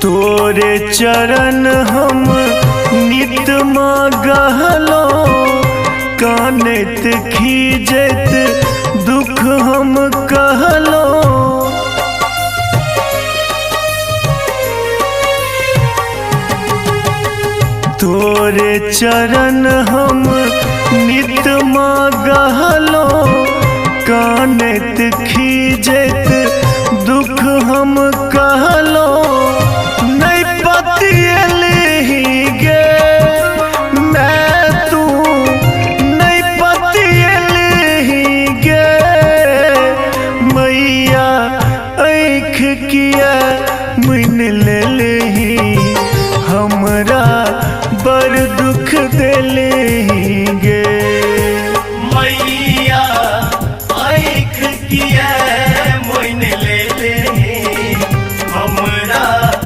तोरे चरण हम नित मांगलो, कानत खीजत दुख हम कहलो। तोरे चरण हम नित मांगलो, कानत खीजत दुख हम कहलो। नहीं पतियली गे मैं तू, नहीं पतियली गे मैया आँख किया मुन ले, हमरा बड़ दुख देले।